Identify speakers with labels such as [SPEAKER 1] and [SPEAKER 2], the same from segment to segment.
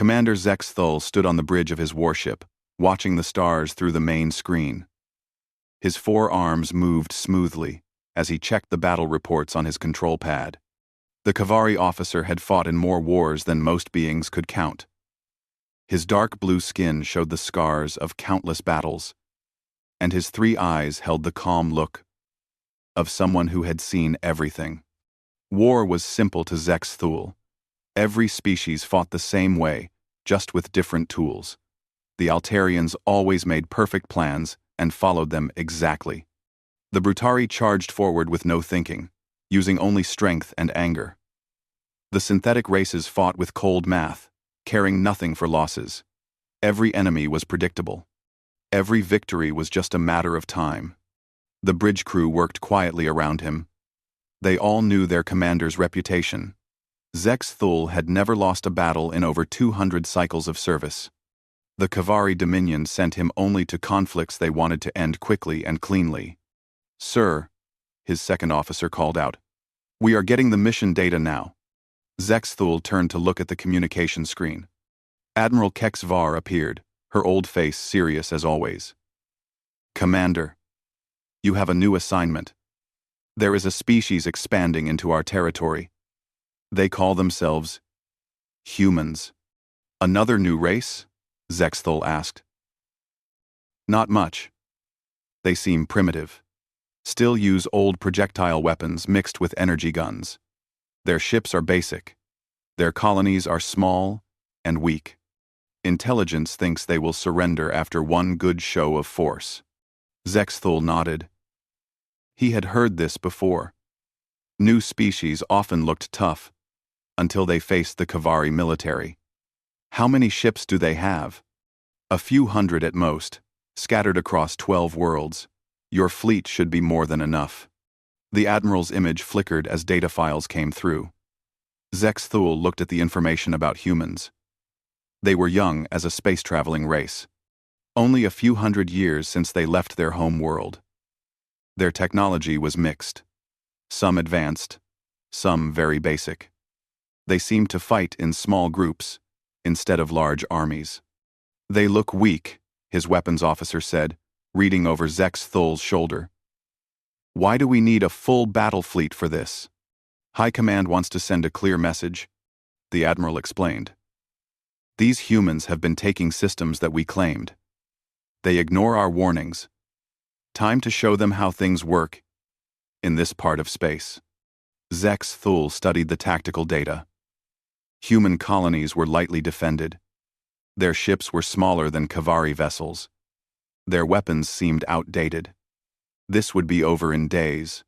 [SPEAKER 1] Commander Zex Thul stood on the bridge of his warship, watching the stars through the main screen. His 4 arms moved smoothly as he checked the battle reports on his control pad. The Kavari officer had fought in more wars than most beings could count. His dark blue skin showed the scars of countless battles, and his 3 eyes held the calm look of someone who had seen everything. War was simple to Zex Thul. Every species fought the same way, just with different tools. The Altarians always made perfect plans and followed them exactly. The Brutari charged forward with no thinking, using only strength and anger. The synthetic races fought with cold math, caring nothing for losses. Every enemy was predictable. Every victory was just a matter of time. The bridge crew worked quietly around him. They all knew their commander's reputation. Zex Thul had never lost a battle in over 200 cycles of service. The Kavari Dominion sent him only to conflicts they wanted to end quickly and cleanly. "Sir," his second officer called out, "we are getting the mission data now." Zex Thul turned to look at the communication screen. Admiral Kex Var appeared, her old face serious as always. "Commander, you have a new assignment. There is a species expanding into our territory. They call themselves humans." "Another new race?" Zex Thul asked. "Not much. They seem primitive. Still use old projectile weapons mixed with energy guns. Their ships are basic. Their colonies are small and weak. Intelligence thinks they will surrender after one good show of force." Zex Thul nodded. He had heard this before. New species often looked tough, until they faced the Kavari military. "How many ships do they have?" "A few hundred at most, scattered across 12 worlds. Your fleet should be more than enough." The Admiral's image flickered as data files came through. Zex Thul looked at the information about humans. They were young as a space-traveling race. Only a few hundred years since they left their home world. Their technology was mixed. Some advanced, some very basic. They seemed to fight in small groups, instead of large armies. "They look weak," his weapons officer said, reading over Zex Thul's shoulder. "Why do we need a full battle fleet for this?" "High Command wants to send a clear message," the Admiral explained. "These humans have been taking systems that we claimed. They ignore our warnings. Time to show them how things work in this part of space." Zex Thul studied the tactical data. Human colonies were lightly defended. Their ships were smaller than Kavari vessels. Their weapons seemed outdated. This would be over in days,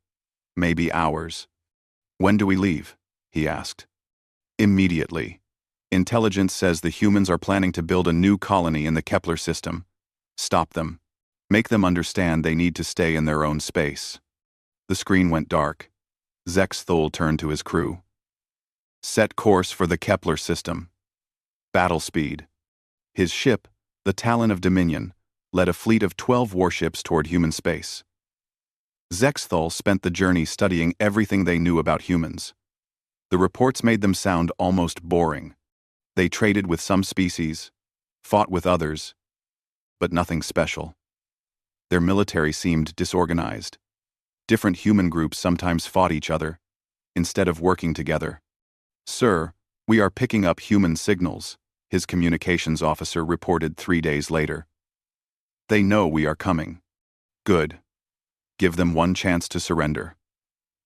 [SPEAKER 1] maybe hours. "When do we leave?" he asked. "Immediately. Intelligence says the humans are planning to build a new colony in the Kepler system. Stop them. Make them understand they need to stay in their own space." The screen went dark. Zex Thul turned to his crew. "Set course for the Kepler system. Battle speed." His ship, the Talon of Dominion, led a fleet of 12 warships toward human space. Zex Thul spent the journey studying everything they knew about humans. The reports made them sound almost boring. They traded with some species, fought with others, but nothing special. Their military seemed disorganized. Different human groups sometimes fought each other, instead of working together. "Sir, we are picking up human signals," his communications officer reported 3 days later. "They know we are coming." "Good. Give them one chance to surrender."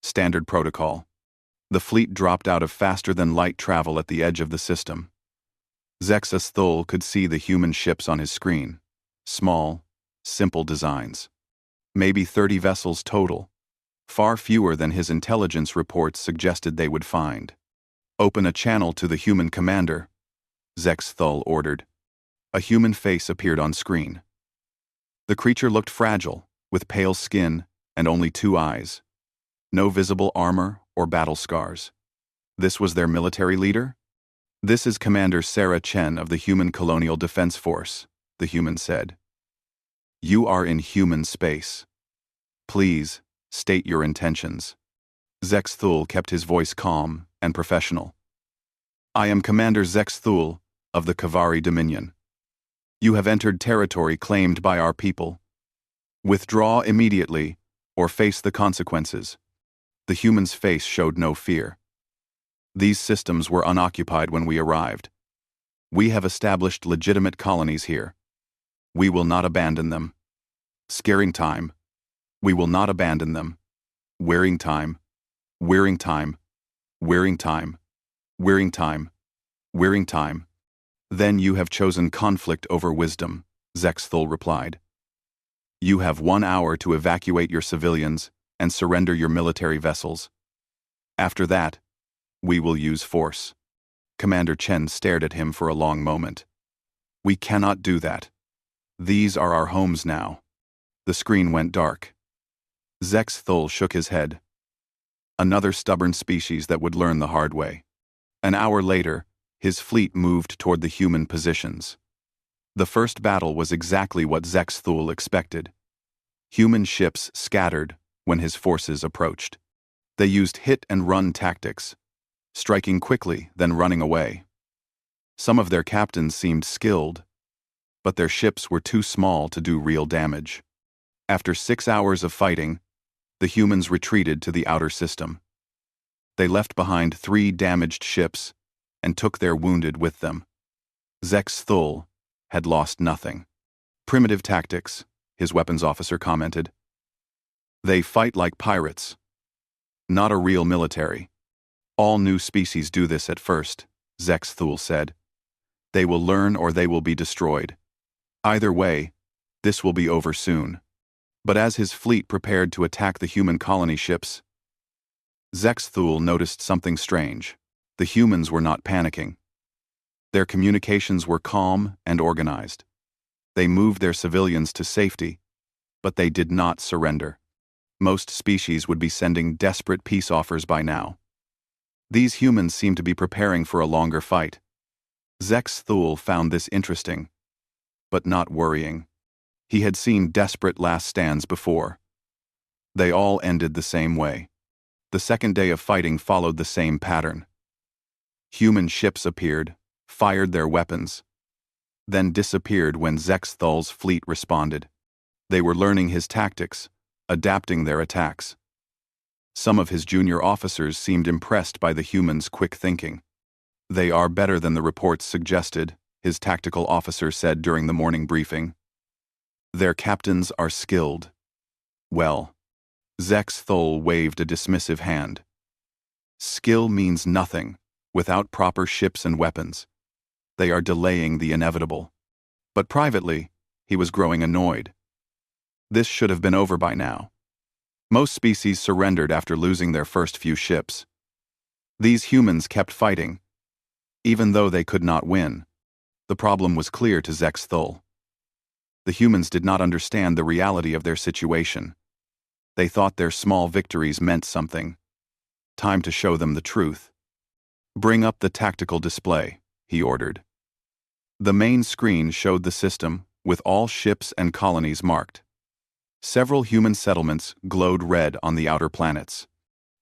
[SPEAKER 1] Standard protocol. The fleet dropped out of faster-than-light travel at the edge of the system. Zex Thul could see the human ships on his screen. Small, simple designs. Maybe 30 vessels total. Far fewer than his intelligence reports suggested they would find. "Open a channel to the human commander," Zex Thul ordered. A human face appeared on screen. The creature looked fragile, with pale skin and only 2 eyes. No visible armor or battle scars. This was their military leader? "This is Commander Sarah Chen of the Human Colonial Defense Force," the human said. "You are in human space. Please, state your intentions." Zex Thul kept his voice calm and professional. "I am Commander Zex Thul of the Kavari Dominion. You have entered territory claimed by our people. Withdraw immediately, or face the consequences. The human's face showed no fear. These systems were unoccupied when we arrived. We have established legitimate colonies here. We will not abandon them. Scaring time. We will not abandon them. Wearing time. Wearing time. Wearing time. Wearing time. Wearing time. Then you have chosen conflict over wisdom, Zexthul replied. You have 1 hour to evacuate your civilians and surrender your military vessels. After that, we will use force. Commander Chen stared at him for a long moment. We cannot do that. These are our homes now. The screen went dark. Zexthul shook his head. Another stubborn species that would learn the hard way. An hour later, his fleet moved toward the human positions. The first battle was exactly what Zexthul expected. Human ships scattered when his forces approached. They used hit-and-run tactics, striking quickly, then running away. Some of their captains seemed skilled, but their ships were too small to do real damage. After 6 hours of fighting, the humans retreated to the outer system. They left behind 3 damaged ships and took their wounded with them. Zexthul had lost nothing. Primitive tactics, his weapons officer commented. They fight like pirates. Not a real military. All new species do this at first, Zexthul said. They will learn or they will be destroyed. Either way, this will be over soon. But as his fleet prepared to attack the human colony ships, Zexthul noticed something strange. The humans were not panicking. Their communications were calm and organized. They moved their civilians to safety, but they did not surrender. Most species would be sending desperate peace offers by now. These humans seemed to be preparing for a longer fight. Zexthul found this interesting, but not worrying. He had seen desperate last stands before. They all ended the same way. The second day of fighting followed the same pattern. Human ships appeared, fired their weapons, then disappeared when Zexthul's fleet responded. They were learning his tactics, adapting their attacks. Some of his junior officers seemed impressed by the humans' quick thinking. They are better than the reports suggested, his tactical officer said during the morning briefing. Their captains are skilled. Well, Zexthul waved a dismissive hand. Skill means nothing without proper ships and weapons. They are delaying the inevitable. But privately, he was growing annoyed. This should have been over by now. Most species surrendered after losing their first few ships. These humans kept fighting, even though they could not win. The problem was clear to Zexthul. The humans did not understand the reality of their situation. They thought their small victories meant something. Time to show them the truth. Bring up the tactical display, he ordered. The main screen showed the system, with all ships and colonies marked. Several human settlements glowed red on the outer planets.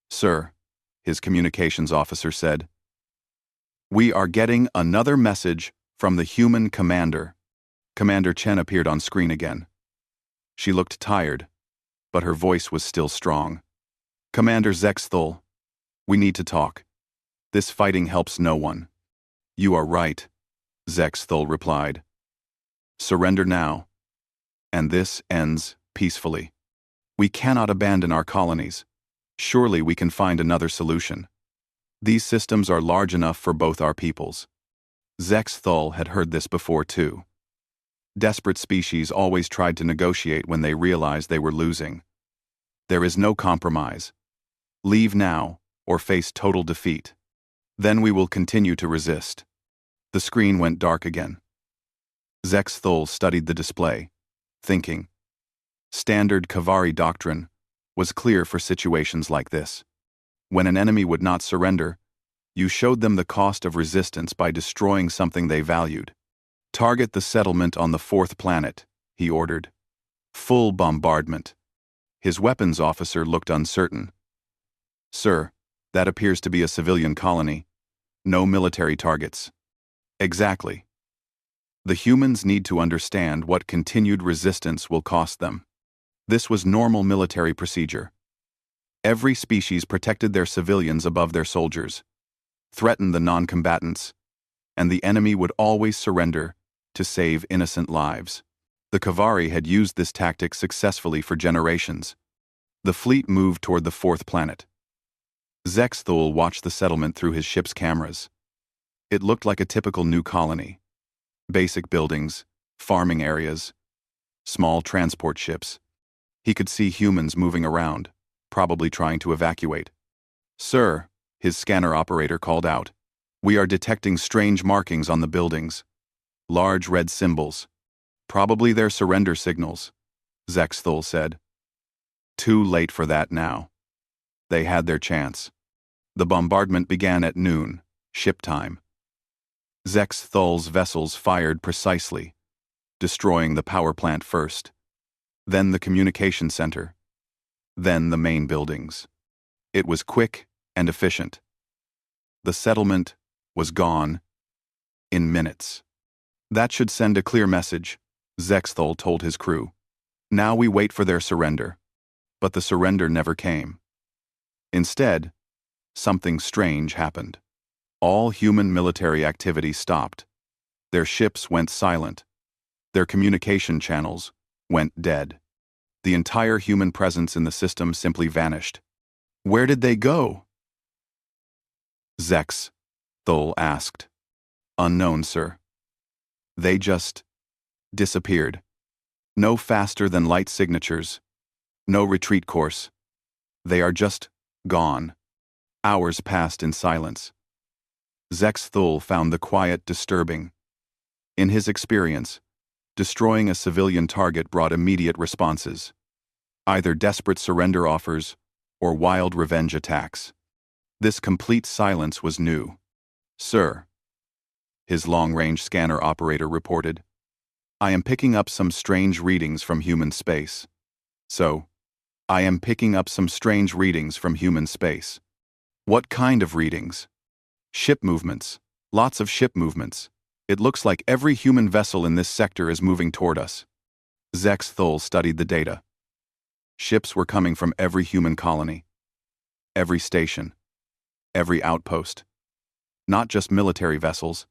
[SPEAKER 1] Sir, his communications officer said, we are getting another message from the human commander. Commander Chen appeared on screen again. She looked tired, but her voice was still strong. Commander Zexthul, we need to talk. This fighting helps no one. You are right, Zexthul replied. Surrender now, and this ends peacefully. We cannot abandon our colonies. Surely we can find another solution. These systems are large enough for both our peoples. Zexthul had heard this before too. Desperate species always tried to negotiate when they realized they were losing. There is no compromise. Leave now, or face total defeat. Then we will continue to resist. The screen went dark again. Zexthul studied the display, thinking. Standard Kavari doctrine was clear for situations like this. When an enemy would not surrender, you showed them the cost of resistance by destroying something they valued. Target the settlement on the 4th planet, he ordered. Full bombardment. His weapons officer looked uncertain. Sir, that appears to be a civilian colony. No military targets. Exactly. The humans need to understand what continued resistance will cost them. This was normal military procedure. Every species protected their civilians above their soldiers, threatened the non-combatants, and the enemy would always surrender to save innocent lives. The Kavari had used this tactic successfully for generations. The fleet moved toward the fourth planet. Zexthul watched the settlement through his ship's cameras. It looked like a typical new colony. Basic buildings, farming areas, small transport ships. He could see humans moving around, probably trying to evacuate. "Sir," his scanner operator called out, "we are detecting strange markings on the buildings. Large red symbols. Probably their surrender signals," Zexthul said. Too late for that now. They had their chance. The bombardment began at noon, ship time. Zexthul's vessels fired precisely, destroying the power plant first, then the communication center, then the main buildings. It was quick and efficient. The settlement was gone in minutes. "That should send a clear message," Zexthul told his crew. "Now we wait for their surrender." But the surrender never came. Instead, something strange happened. All human military activity stopped. Their ships went silent. Their communication channels went dead. The entire human presence in the system simply vanished. "Where did they go?" Zexthul asked. "Unknown, sir. They just disappeared. No faster than light signatures. No retreat course. They are just gone." Hours passed in silence. Zexthul found the quiet disturbing. In his experience, destroying a civilian target brought immediate responses. Either desperate surrender offers or wild revenge attacks. This complete silence was new. "Sir," his long-range scanner operator reported, "I am picking up some strange readings from human space." I am picking up some strange readings from human space." "What kind of readings?" "Ship movements. Lots of ship movements. It looks like every human vessel in this sector is moving toward us." Zexthul studied the data. Ships were coming from every human colony, every station, every outpost. Not just military vessels,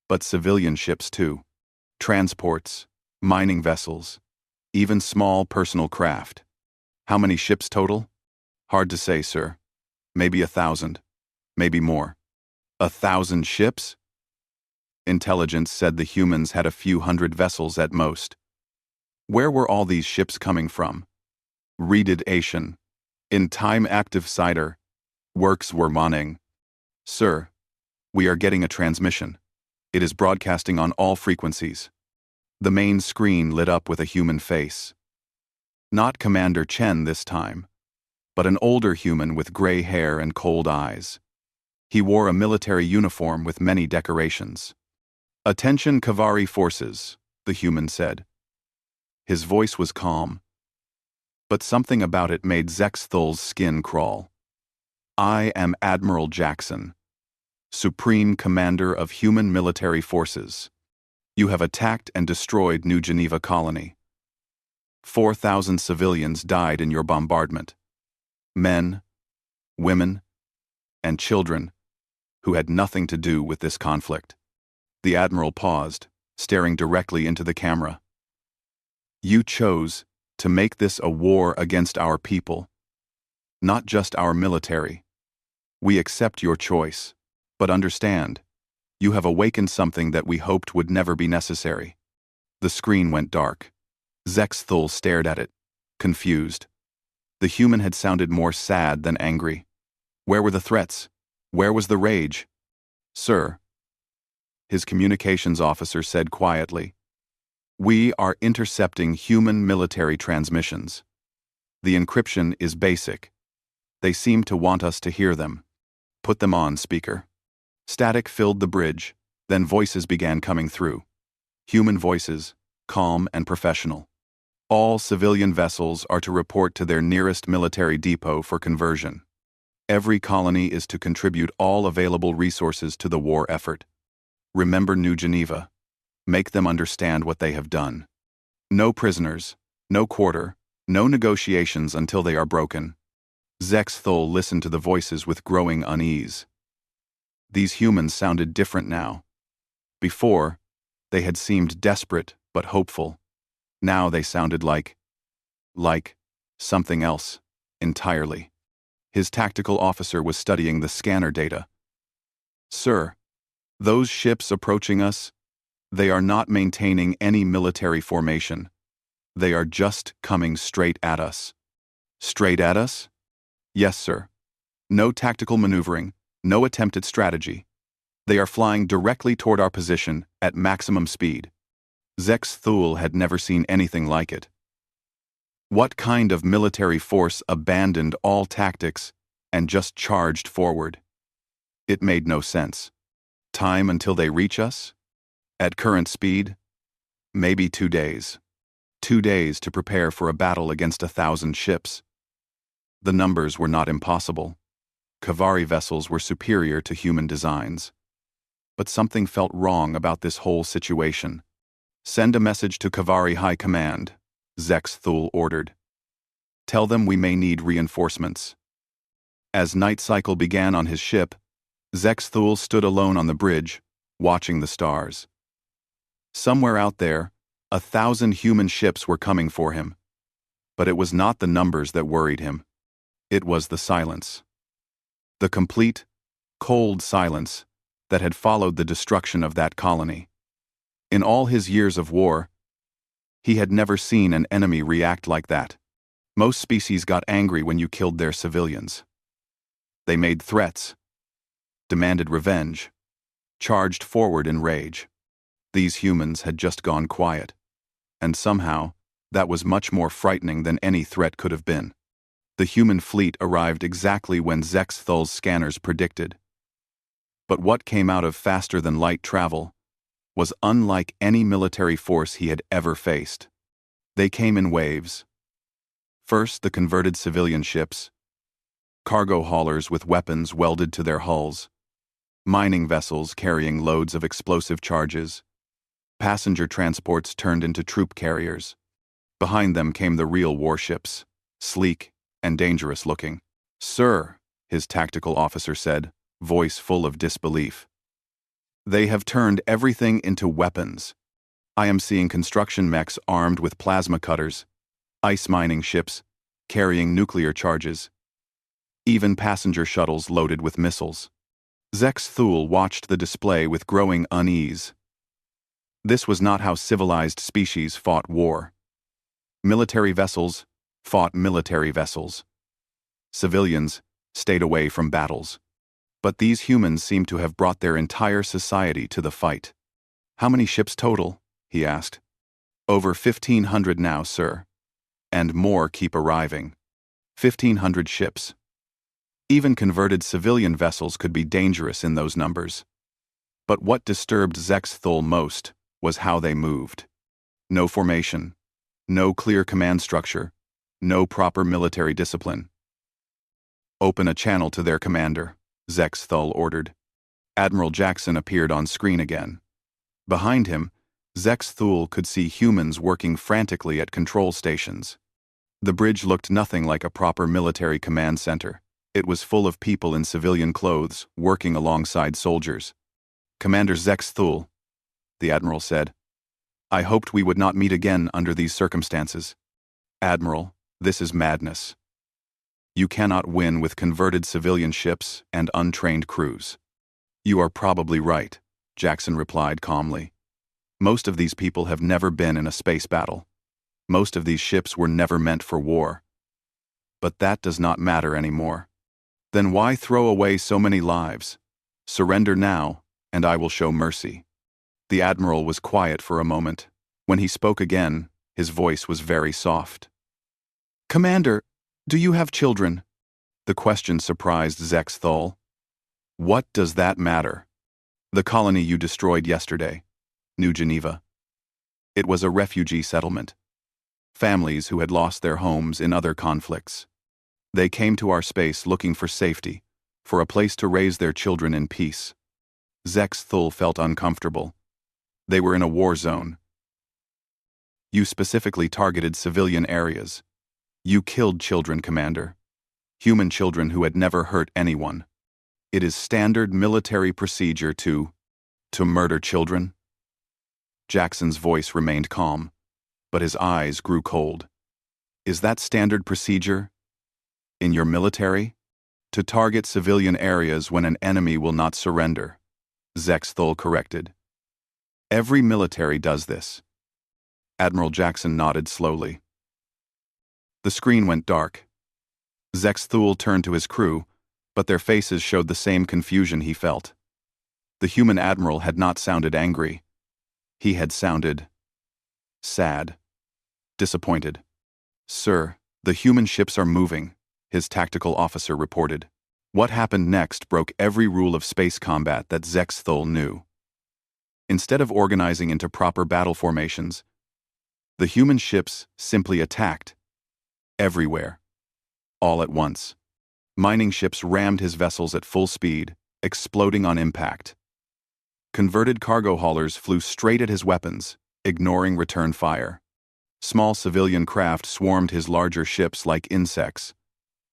[SPEAKER 1] but civilian ships too. Transports, mining vessels, even small personal craft. "How many ships total?" "Hard to say, sir. Maybe 1,000. Maybe more." 1,000 ships? Intelligence said the humans had a few hundred vessels at most. Where were all these ships coming from? Reeded Asian. In time active cider. Works were moning. "Sir, we are getting a transmission. It is broadcasting on all frequencies." The main screen lit up with a human face. Not Commander Chen this time, but an older human with gray hair and cold eyes. He wore a military uniform with many decorations. "Attention Kavari forces," the human said. His voice was calm, but something about it made Zexthul's skin crawl. "I am Admiral Jackson, Supreme Commander of Human Military Forces. You have attacked and destroyed New Geneva Colony. 4,000 civilians died in your bombardment. Men, women, and children who had nothing to do with this conflict." The Admiral paused, staring directly into the camera. "You chose to make this a war against our people, not just our military. We accept your choice, but understand, you have awakened something that we hoped would never be necessary." The screen went dark. Zexthul stared at it, confused. The human had sounded more sad than angry. Where were the threats? Where was the rage? "Sir," his communications officer said quietly, "we are intercepting human military transmissions. The encryption is basic. They seem to want us to hear them. Put them on, speaker." Static filled the bridge, then voices began coming through. Human voices, calm and professional. "All civilian vessels are to report to their nearest military depot for conversion. Every colony is to contribute all available resources to the war effort. Remember New Geneva. Make them understand what they have done. No prisoners, no quarter, no negotiations until they are broken. Zexthul listened to the voices with growing unease. These humans sounded different now. Before, they had seemed desperate but hopeful. Now they sounded like something else, entirely. His tactical officer was studying the scanner data. "Sir, those ships approaching us, they are not maintaining any military formation. They are just coming straight at us." "Straight at us?" "Yes, sir. No tactical maneuvering, no attempt at strategy. They are flying directly toward our position at maximum speed." Zexthul had never seen anything like it. What kind of military force abandoned all tactics and just charged forward? It made no sense. Time until they reach us? At current speed? Maybe 2 days. 2 days to prepare for a battle against 1,000 ships. The numbers were not impossible. Kavari vessels were superior to human designs. But something felt wrong about this whole situation. "Send a message to Kavari High Command," Zexthul ordered. "Tell them we may need reinforcements." As night cycle began on his ship, Zexthul stood alone on the bridge, watching the stars. Somewhere out there, 1,000 human ships were coming for him. But it was not the numbers that worried him. It was the silence. The complete, cold silence that had followed the destruction of that colony. In all his years of war, he had never seen an enemy react like that. Most species got angry when you killed their civilians. They made threats, demanded revenge, charged forward in rage. These humans had just gone quiet, and somehow, that was much more frightening than any threat could have been. The human fleet arrived exactly when Zexthul's scanners predicted. But what came out of faster-than-light travel was unlike any military force he had ever faced. They came in waves. First, the converted civilian ships, cargo haulers with weapons welded to their hulls, mining vessels carrying loads of explosive charges, passenger transports turned into troop carriers. Behind them came the real warships, sleek and dangerous-looking. "Sir," his tactical officer said, voice full of disbelief. "They have turned everything into weapons. I am seeing construction mechs armed with plasma cutters, ice mining ships carrying nuclear charges, even passenger shuttles loaded with missiles." Zexthul watched the display with growing unease. This was not how civilized species fought war. Military vessels fought military vessels. Civilians stayed away from battles. But these humans seemed to have brought their entire society to the fight. "How many ships total?" he asked. "Over 1,500 now, sir. And more keep arriving. 1,500 ships. Even converted civilian vessels could be dangerous in those numbers." But what disturbed Zexthul most was how they moved. No formation, no clear command structure, no proper military discipline. "Open a channel to their commander," Zexthul ordered. Admiral Jackson appeared on screen again. Behind him, Zexthul could see humans working frantically at control stations. The bridge looked nothing like a proper military command center. It was full of people in civilian clothes, working alongside soldiers. "Commander Zexthul," the admiral said, "I hoped we would not meet again under these circumstances. Admiral, this is madness. You cannot win with converted civilian ships and untrained crews." "You are probably right," Jackson replied calmly. "Most of these people have never been in a space battle. Most of these ships were never meant for war. But that does not matter anymore. Then why throw away so many lives? Surrender now, and I will show mercy." The admiral was quiet for a moment. When he spoke again, his voice was very soft. "Commander, do you have children?" The question surprised Zexthul. "What does that matter? The colony you destroyed yesterday, New Geneva. It was a refugee settlement. Families who had lost their homes in other conflicts. They came to our space looking for safety, for a place to raise their children in peace." Zexthul felt uncomfortable. They were in a war zone. You specifically targeted civilian areas. You killed children, Commander. Human children who had never hurt anyone. It is standard military procedure to murder children? Jackson's voice remained calm, but his eyes grew cold. Is that standard procedure? In your military? To target civilian areas when an enemy will not surrender, Zexthul corrected. Every military does this. Admiral Jackson nodded slowly. The screen went dark. Zexthul turned to his crew, but their faces showed the same confusion he felt. The human admiral had not sounded angry. He had sounded sad, disappointed. Sir, the human ships are moving, his tactical officer reported. What happened next broke every rule of space combat that Zexthul knew. Instead of organizing into proper battle formations, the human ships simply attacked. Everywhere. All at once. Mining ships rammed his vessels at full speed, exploding on impact. Converted cargo haulers flew straight at his weapons, ignoring return fire. Small civilian craft swarmed his larger ships like insects.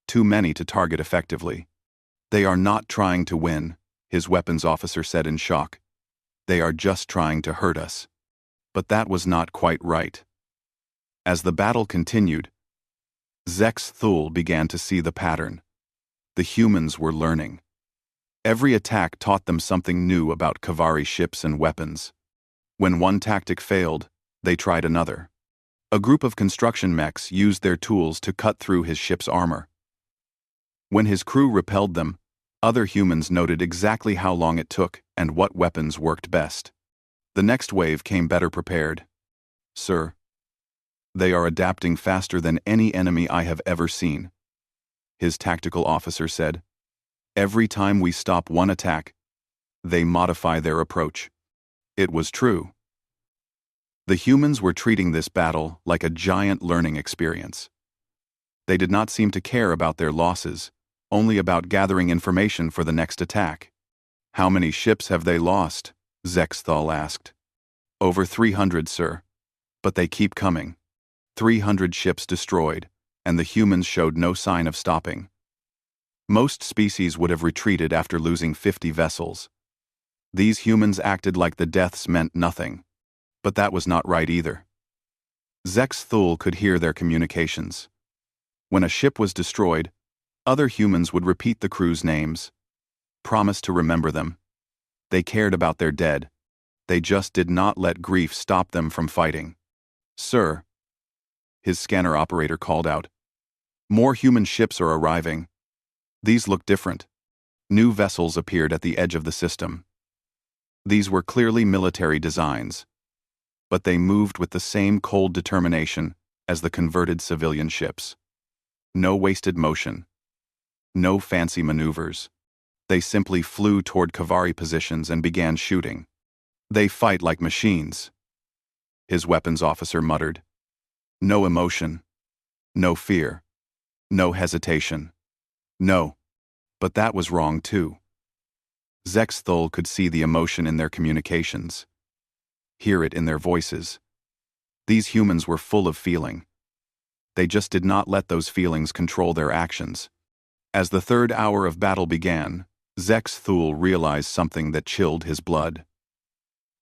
[SPEAKER 1] Too many to target effectively. They are not trying to win, his weapons officer said in shock. They are just trying to hurt us. But that was not quite right. As the battle continued, Zexthul began to see the pattern. The humans were learning. Every attack taught them something new about Kavari ships and weapons. When one tactic failed, they tried another. A group of construction mechs used their tools to cut through his ship's armor. When his crew repelled them, other humans noted exactly how long it took and what weapons worked best. The next wave came better prepared. Sir, they are adapting faster than any enemy I have ever seen, his tactical officer said. Every time we stop one attack, they modify their approach. It was true. The humans were treating this battle like a giant learning experience. They did not seem to care about their losses, only about gathering information for the next attack. How many ships have they lost? Zexthul asked. Over 300, sir. But they keep coming. 300 ships destroyed, and the humans showed no sign of stopping. Most species would have retreated after losing 50 vessels. These humans acted like the deaths meant nothing. But that was not right either. Zexthul could hear their communications. When a ship was destroyed, other humans would repeat the crew's names, promise to remember them. They cared about their dead. They just did not let grief stop them from fighting. Sir, his scanner operator called out. More human ships are arriving. These look different. New vessels appeared at the edge of the system. These were clearly military designs, but they moved with the same cold determination as the converted civilian ships. No wasted motion. No fancy maneuvers. They simply flew toward Kavari positions and began shooting. They fight like machines, his weapons officer muttered. No emotion. No fear. No hesitation. No. But that was wrong too. Zexthul could see the emotion in their communications, hear it in their voices. These humans were full of feeling. They just did not let those feelings control their actions. As the third hour of battle began, Zexthul realized something that chilled his blood.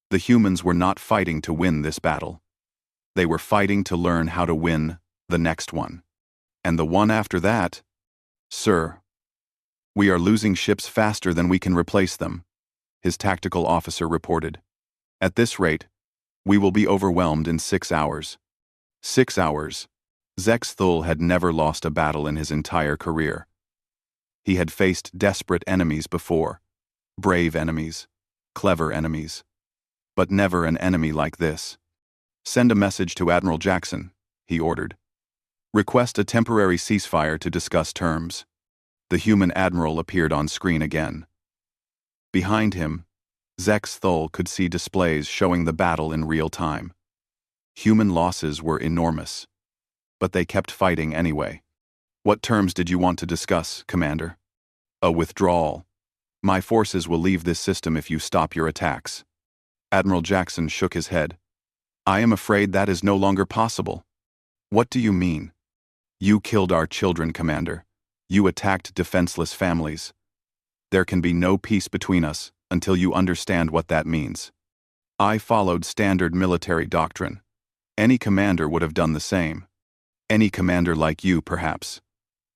[SPEAKER 1] The humans were not fighting to win this battle. They were fighting to learn how to win the next one. And the one after that? Sir, we are losing ships faster than we can replace them, his tactical officer reported. At this rate, we will be overwhelmed in 6 hours. 6 hours. Zexthul had never lost a battle in his entire career. He had faced desperate enemies before, brave enemies, clever enemies, but never an enemy like this. Send a message to Admiral Jackson, he ordered. Request a temporary ceasefire to discuss terms. The human admiral appeared on screen again. Behind him, Zexthul could see displays showing the battle in real time. Human losses were enormous, but they kept fighting anyway. What terms did you want to discuss, Commander? A withdrawal. My forces will leave this system if you stop your attacks. Admiral Jackson shook his head. I am afraid that is no longer possible. What do you mean? You killed our children, Commander. You attacked defenseless families. There can be no peace between us until you understand what that means. I followed standard military doctrine. Any commander would have done the same. Any commander like you, perhaps.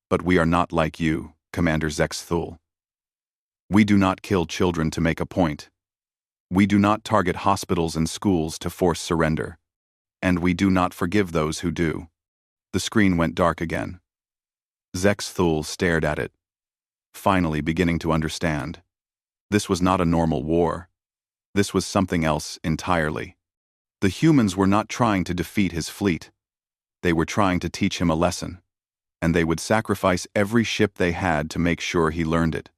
[SPEAKER 1] But we are not like you, Commander Zexthul. We do not kill children to make a point. We do not target hospitals and schools to force surrender. And we do not forgive those who do. The screen went dark again. Zexthul stared at it, finally beginning to understand. This was not a normal war. This was something else entirely. The humans were not trying to defeat his fleet. They were trying to teach him a lesson, and they would sacrifice every ship they had to make sure he learned it.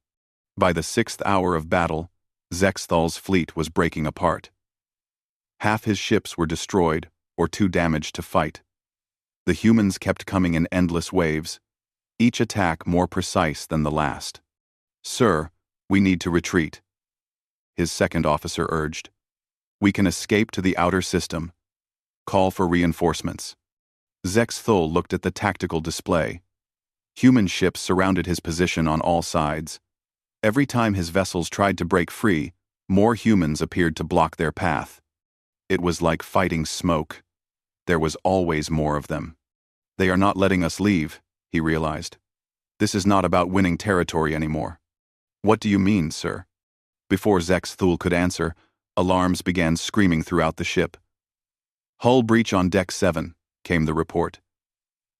[SPEAKER 1] By the 6th hour of battle, Zexthul's fleet was breaking apart. Half his ships were destroyed or too damaged to fight. The humans kept coming in endless waves, each attack more precise than the last. Sir, we need to retreat, his second officer urged. We can escape to the outer system. Call for reinforcements. Zexthul looked at the tactical display. Human ships surrounded his position on all sides. Every time his vessels tried to break free, more humans appeared to block their path. It was like fighting smoke. There was always more of them. They are not letting us leave, he realized. This is not about winning territory anymore. What do you mean, sir? Before Zexthul could answer, alarms began screaming throughout the ship. Hull breach on Deck 7, came the report.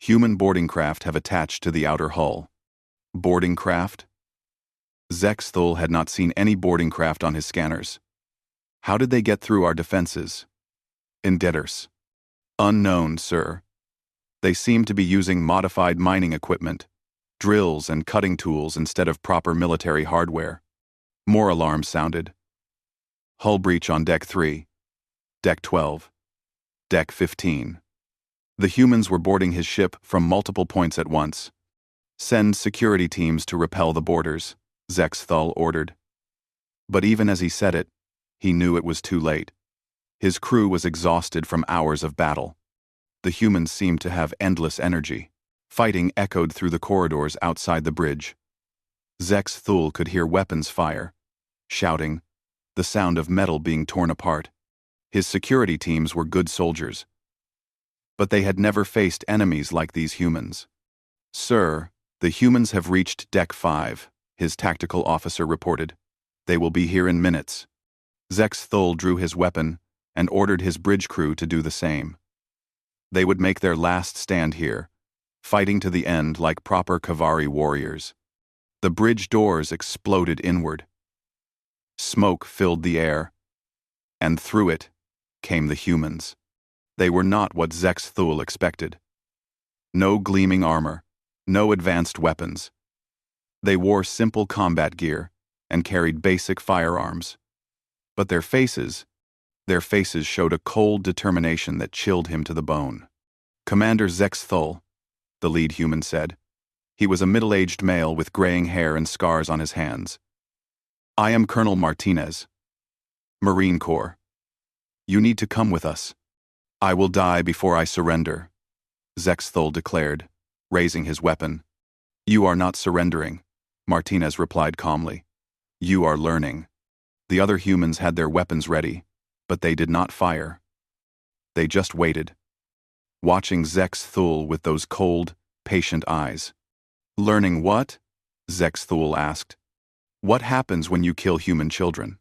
[SPEAKER 1] Human boarding craft have attached to the outer hull. Boarding craft? Zexthul had not seen any boarding craft on his scanners. How did they get through our defenses? Indeters. Unknown, sir. They seem to be using modified mining equipment, drills and cutting tools instead of proper military hardware. More alarms sounded. Hull breach on Deck 3, Deck 12, Deck 15. The humans were boarding his ship from multiple points at once. Send security teams to repel the boarders, Zexthul ordered. But even as he said it, he knew it was too late. His crew was exhausted from hours of battle. The humans seemed to have endless energy. Fighting echoed through the corridors outside the bridge. Zexthul could hear weapons fire, shouting, the sound of metal being torn apart. His security teams were good soldiers. But they had never faced enemies like these humans. Sir, the humans have reached Deck 5, his tactical officer reported. They will be here in minutes. Zexthul drew his weapon and ordered his bridge crew to do the same. They would make their last stand here, fighting to the end like proper Kavari warriors. The bridge doors exploded inward. Smoke filled the air, and through it came the humans. They were not what Zexthul expected. No gleaming armor, no advanced weapons. They wore simple combat gear and carried basic firearms. But their faces showed a cold determination that chilled him to the bone. Commander Zexthul, the lead human said. He was a middle-aged male with graying hair and scars on his hands. I am Colonel Martinez, Marine Corps. You need to come with us. I will die before I surrender, Zexthul declared, raising his weapon. You are not surrendering, Martinez replied calmly. You are learning. The other humans had their weapons ready, but they did not fire. They just waited, watching Zexthul with those cold, patient eyes. Learning what? Zexthul asked. What happens when you kill human children?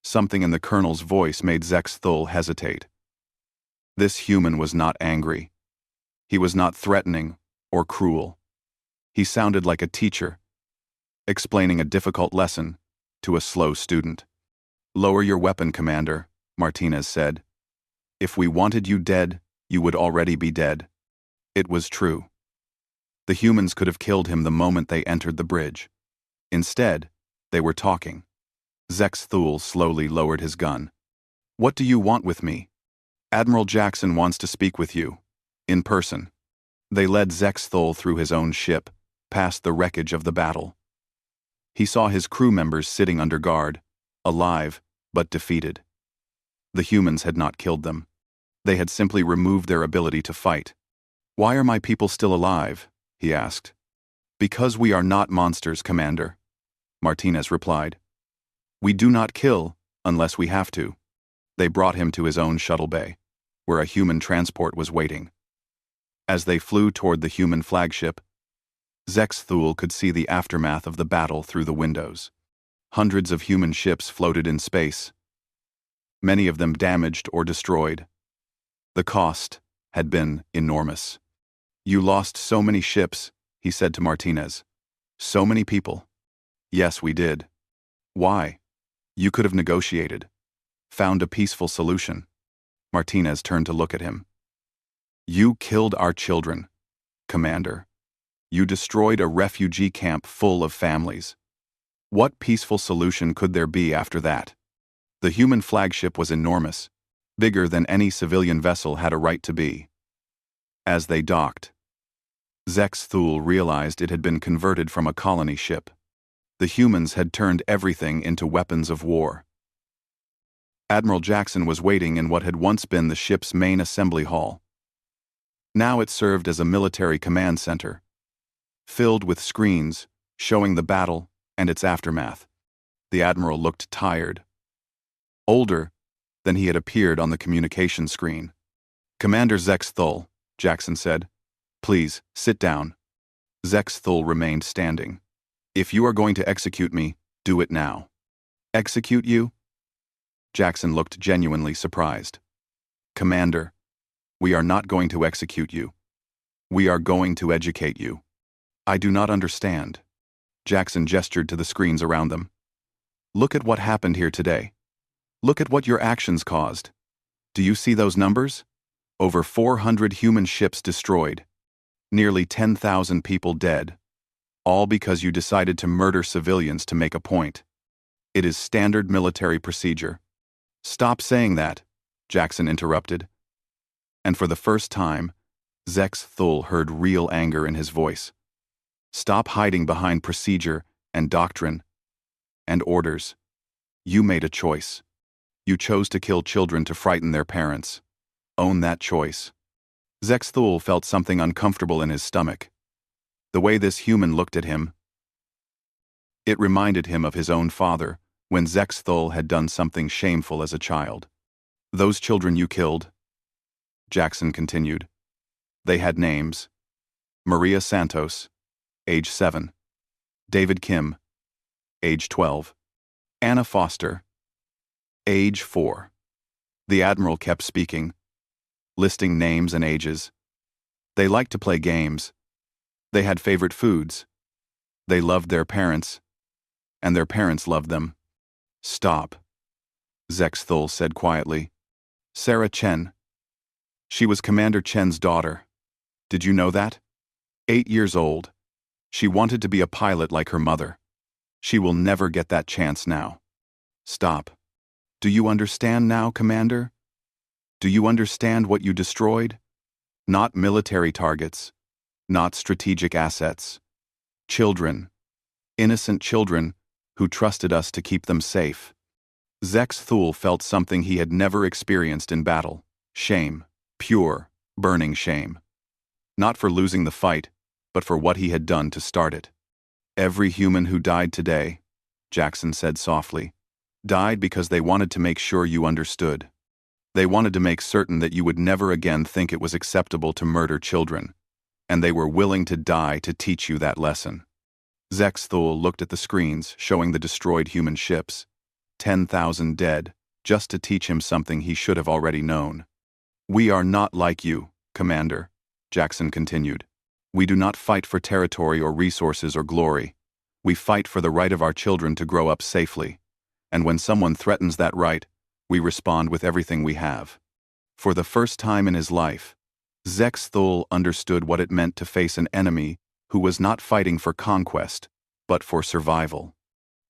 [SPEAKER 1] Something in the colonel's voice made Zexthul hesitate. This human was not angry. He was not threatening or cruel. He sounded like a teacher, explaining a difficult lesson to a slow student. Lower your weapon, Commander, Martinez said. If we wanted you dead, you would already be dead. It was true. The humans could have killed him the moment they entered the bridge. Instead, they were talking. Zexthul slowly lowered his gun. What do you want with me? Admiral Jackson wants to speak with you. In person. They led Zexthul through his own ship, past the wreckage of the battle. He saw his crew members sitting under guard, alive but defeated. The humans had not killed them. They had simply removed their ability to fight. "Why are my people still alive?" he asked. "Because we are not monsters, Commander," Martinez replied. "We do not kill unless we have to." They brought him to his own shuttle bay, where a human transport was waiting. As they flew toward the human flagship, Zexthul could see the aftermath of the battle through the windows. Hundreds of human ships floated in space, many of them damaged or destroyed. The cost had been enormous. "You lost so many ships," he said to Martinez. "So many people." "Yes, we did." "Why?" "You could have negotiated. Found a peaceful solution." Martinez turned to look at him. "You killed our children, Commander. You destroyed a refugee camp full of families. What peaceful solution could there be after that?" The human flagship was enormous, bigger than any civilian vessel had a right to be. As they docked, Zexthul realized it had been converted from a colony ship. The humans had turned everything into weapons of war. Admiral Jackson was waiting in what had once been the ship's main assembly hall. Now it served as a military command center, filled with screens showing the battle and its aftermath. The admiral looked tired, older than he had appeared on the communication screen. "Commander Zexthul," Jackson said, "please, sit down." Zexthul remained standing. "If you are going to execute me, do it now." "Execute you?" Jackson looked genuinely surprised. "Commander, we are not going to execute you. We are going to educate you." "I do not understand." Jackson gestured to the screens around them. "Look at what happened here today. Look at what your actions caused. Do you see those numbers? Over 400 human ships destroyed. Nearly 10,000 people dead. All because you decided to murder civilians to make a point. It is standard military procedure." "Stop saying that," Jackson interrupted. And for the first time, Zexthul heard real anger in his voice. "Stop hiding behind procedure and doctrine and orders. You made a choice. You chose to kill children to frighten their parents. Own that choice." Zexthul felt something uncomfortable in his stomach. The way this human looked at him, it reminded him of his own father when Zexthul had done something shameful as a child. "Those children you killed," Jackson continued. "They had names. Maria Santos, age 7. David Kim, age 12. Anna Foster, age 4. The admiral kept speaking, listing names and ages. "They liked to play games. They had favorite foods. They loved their parents, and their parents loved them." "Stop," Zexthul said quietly. "Sarah Chen. She was Commander Chen's daughter. Did you know that? 8 years old. She wanted to be a pilot like her mother. She will never get that chance now." "Stop. Do you understand now, Commander? Do you understand what you destroyed? Not military targets, not strategic assets. Children. Innocent children who trusted us to keep them safe." Zexthul felt something he had never experienced in battle. Shame. Pure, burning shame. Not for losing the fight, but for what he had done to start it. "Every human who died today," Jackson said softly, "died because they wanted to make sure you understood. They wanted to make certain that you would never again think it was acceptable to murder children, and they were willing to die to teach you that lesson." Zexthul looked at the screens showing the destroyed human ships, 10,000 dead, just to teach him something he should have already known. "We are not like you, Commander," Jackson continued. "We do not fight for territory or resources or glory. We fight for the right of our children to grow up safely, and when someone threatens that right, we respond with everything we have." For the first time in his life, Zexthul understood what it meant to face an enemy who was not fighting for conquest, but for survival.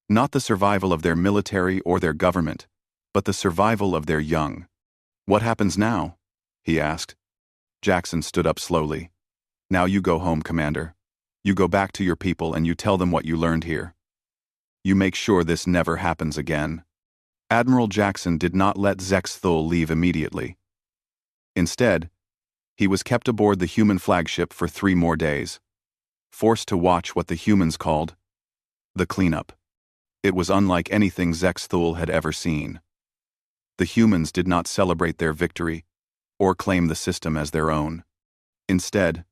[SPEAKER 1] Not the survival of their military or their government, but the survival of their young. "What happens now?" he asked. Jackson stood up slowly. "Now you go home, Commander. You go back to your people and you tell them what you learned here. You make sure this never happens again." Admiral Jackson did not let Zexthul leave immediately. Instead, he was kept aboard the human flagship for 3 more days, forced to watch what the humans called the cleanup. It was unlike anything Zexthul had ever seen. The humans did not celebrate their victory or claim the system as their own. Instead,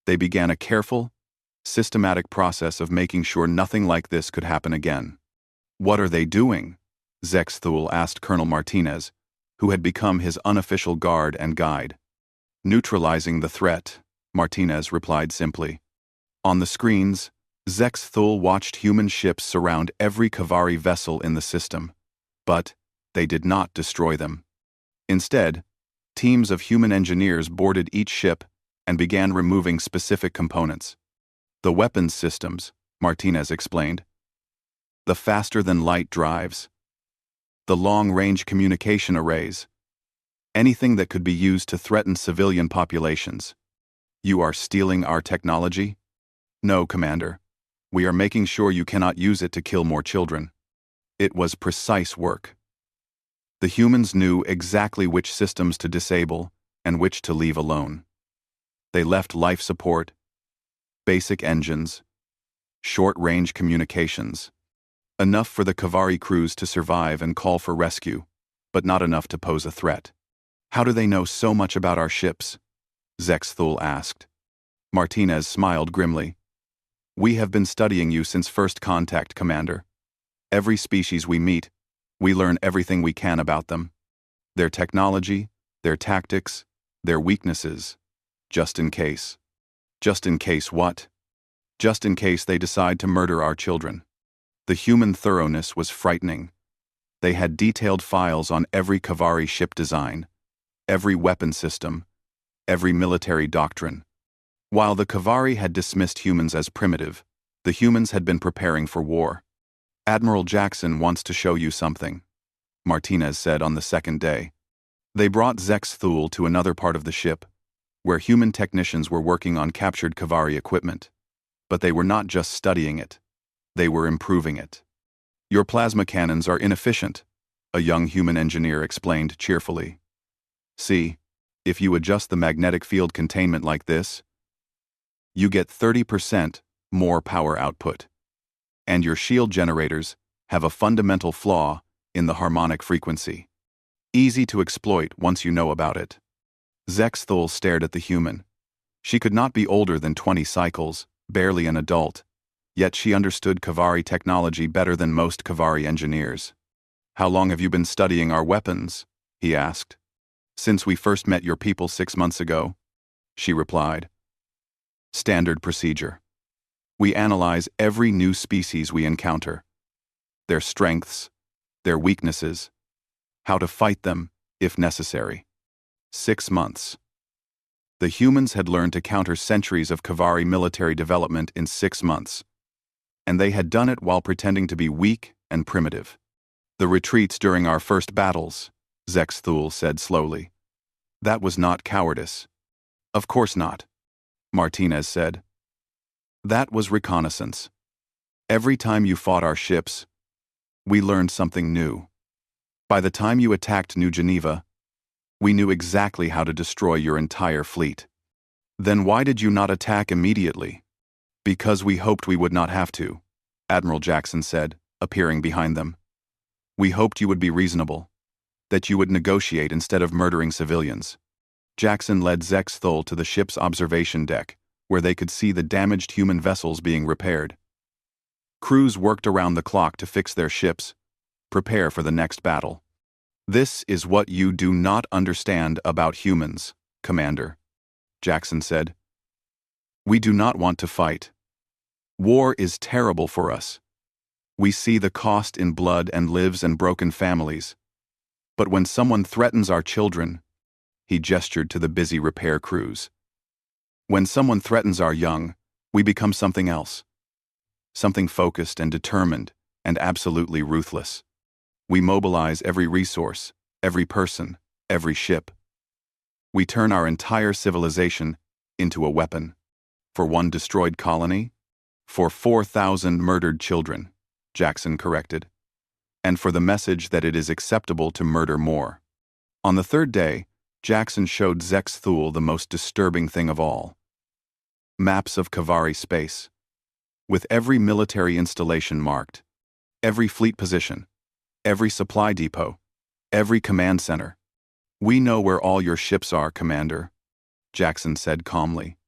[SPEAKER 1] they began a careful, systematic process of making sure nothing like this could happen again. "What are they doing?" Zexthul asked Colonel Martinez, who had become his unofficial guard and guide. "Neutralizing the threat," Martinez replied simply. On the screens, Zexthul watched human ships surround every Kavari vessel in the system, but they did not destroy them. Instead, teams of human engineers boarded each ship and began removing specific components. "The weapons systems," Martinez explained. "The faster-than-light drives. The long-range communication arrays. Anything that could be used to threaten civilian populations." "You are stealing our technology?" "No, Commander. We are making sure you cannot use it to kill more children." It was precise work. The humans knew exactly which systems to disable and which to leave alone. They left life support, basic engines, short-range communications. Enough for the Kavari crews to survive and call for rescue, but not enough to pose a threat. "How do they know so much about our ships?" Zexthul asked. Martinez smiled grimly. "We have been studying you since first contact, Commander. Every species we meet, we learn everything we can about them. Their technology, their tactics, their weaknesses. Just in case." "Just in case what?" "Just in case they decide to murder our children." The human thoroughness was frightening. They had detailed files on every Kavari ship design, every weapon system, every military doctrine. While the Kavari had dismissed humans as primitive, the humans had been preparing for war. "Admiral Jackson wants to show you something," Martinez said on the second day. They brought Zexthul to another part of the ship, where human technicians were working on captured Kavari equipment. But they were not just studying it. They were improving it. "Your plasma cannons are inefficient," a young human engineer explained cheerfully. "See, if you adjust the magnetic field containment like this, you get 30% more power output. And your shield generators have a fundamental flaw in the harmonic frequency. Easy to exploit once you know about it." Zexthul stared at the human. She could not be older than 20 cycles, barely an adult, yet she understood Kavari technology better than most Kavari engineers. "How long have you been studying our weapons?" he asked. "Since we first met your people 6 months ago," she replied. "Standard procedure. We analyze every new species we encounter. Their strengths, their weaknesses, how to fight them, if necessary." 6 months. The humans had learned to counter centuries of Kavari military development in 6 months. And they had done it while pretending to be weak and primitive. "The retreats during our first battles," Zexthul said slowly. "That was not cowardice." "Of course not," Martinez said. "That was reconnaissance. Every time you fought our ships, we learned something new. By the time you attacked New Geneva, we knew exactly how to destroy your entire fleet." "Then why did you not attack immediately?" "Because we hoped we would not have to," Admiral Jackson said, appearing behind them. "We hoped you would be reasonable, that you would negotiate instead of murdering civilians." Jackson led Zexthul to the ship's observation deck, where they could see the damaged human vessels being repaired. Crews worked around the clock to fix their ships, prepare for the next battle. "This is what you do not understand about humans, Commander," Jackson said. "We do not want to fight. War is terrible for us. We see the cost in blood and lives and broken families. But when someone threatens our children," he gestured to the busy repair crews. "When someone threatens our young, we become something else. Something focused and determined and absolutely ruthless. We mobilize every resource, every person, every ship. We turn our entire civilization into a weapon. For one destroyed colony? For 4,000 murdered children," Jackson corrected. and for the message that it is acceptable to murder more. On the third day, Jackson showed Zex Thul the most disturbing thing of all. Maps of Kavari space, with every military installation marked, every fleet position, every supply depot, every command center. "We know where all your ships are, Commander," Jackson said calmly.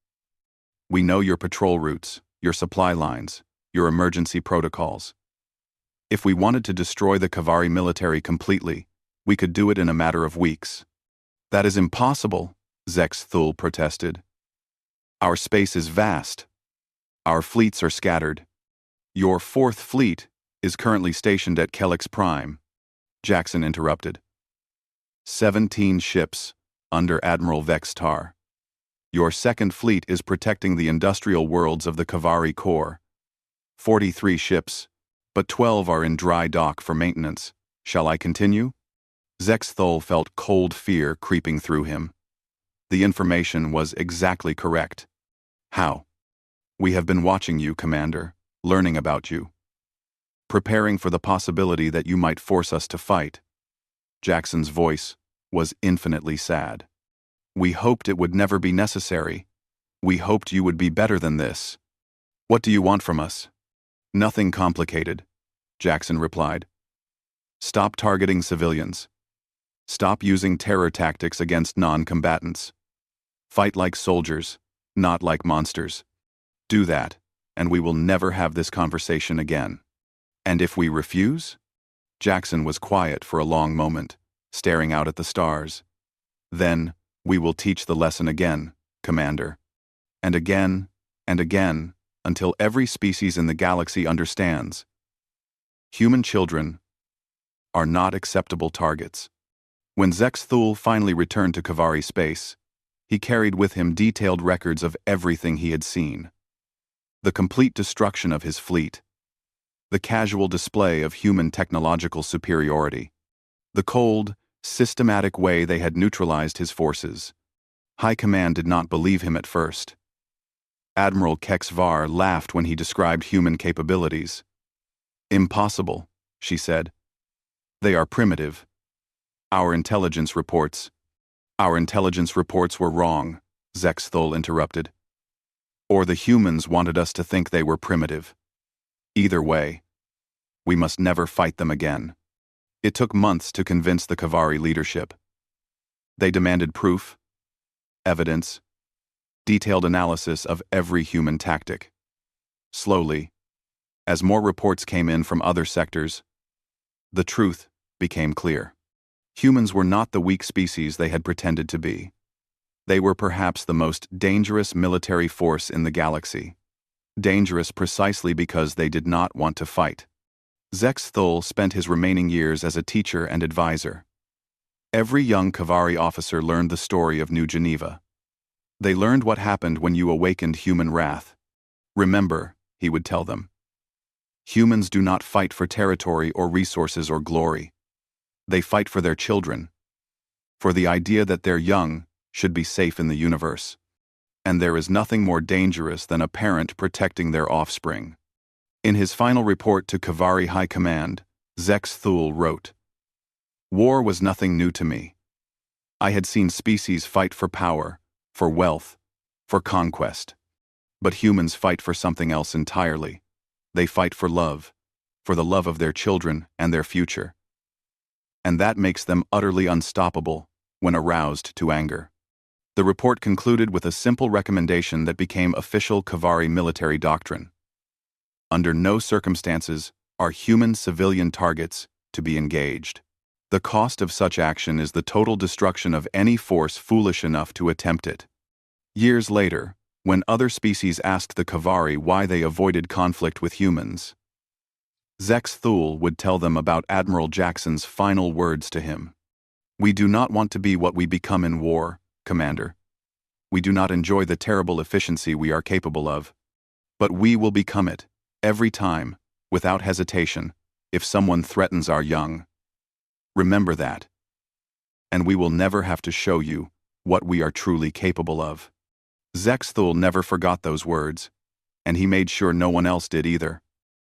[SPEAKER 1] "We know your patrol routes, your supply lines, your emergency protocols. If we wanted to destroy the Kavari military completely, we could do it in a matter of weeks." "That is impossible," Zex Thul protested. "Our space is vast. Our fleets are scattered. Your fourth fleet is currently stationed at Kelix Prime," Jackson interrupted. 17 ships under Admiral Vextar. Your second fleet is protecting the industrial worlds of the Kavari core. 43 ships, but 12 are in dry dock for maintenance. Shall I continue? Zex Thul felt cold fear creeping through him. The information was exactly correct. "How?" "We have been watching you, Commander, learning about you. Preparing for the possibility that you might force us to fight." Jackson's voice was infinitely sad. "We hoped it would never be necessary. We hoped you would be better than this. What do you want from us?" "Nothing complicated," Jackson replied. "Stop targeting civilians. Stop using terror tactics against non-combatants. Fight like soldiers, not like monsters. Do that, and we will never have this conversation again." "And if we refuse?" Jackson was quiet for a long moment, staring out at the stars. "Then, we will teach the lesson again, Commander. And again, until every species in the galaxy understands. Human children are not acceptable targets." When Zex Thul finally returned to Kavari space, he carried with him detailed records of everything he had seen. The complete destruction of his fleet, the casual display of human technological superiority, the cold, systematic way they had neutralized his forces. High Command did not believe him at first. Admiral Kexvar laughed when he described human capabilities. "Impossible," she said. "They are primitive. Our intelligence reports were wrong," Zex Thul interrupted. "Or the humans wanted us to think they were primitive. Either way, we must never fight them again." It took months to convince the Kavari leadership. They demanded proof, evidence, detailed analysis of every human tactic. Slowly, as more reports came in from other sectors, the truth became clear. Humans were not the weak species they had pretended to be. They were perhaps the most dangerous military force in the galaxy. Dangerous precisely because they did not want to fight. Zex Thul spent his remaining years as a teacher and advisor. Every young Kavari officer learned the story of New Geneva. They learned what happened when you awakened human wrath. "Remember," he would tell them, "humans do not fight for territory or resources or glory. They fight for their children, for the idea that their young should be safe in the universe. And there is nothing more dangerous than a parent protecting their offspring." In his final report to Kavari High Command, Zex Thul wrote, "War was nothing new to me. I had seen species fight for power, for wealth, for conquest. But humans fight for something else entirely. They fight for the love of their children and their future. And that makes them utterly unstoppable when aroused to anger." The report concluded with a simple recommendation that became official Kavari military doctrine. Under no circumstances are human civilian targets to be engaged. The cost of such action is the total destruction of any force foolish enough to attempt it. Years later, when other species asked the Kavari why they avoided conflict with humans, Zex Thul would tell them about Admiral Jackson's final words to him. "We do not want to be what we become in war, Commander. We do not enjoy the terrible efficiency we are capable of. But we will become it, every time, without hesitation, if someone threatens our young. Remember that. And we will never have to show you what we are truly capable of." Zex Thul never forgot those words, and he made sure no one else did either.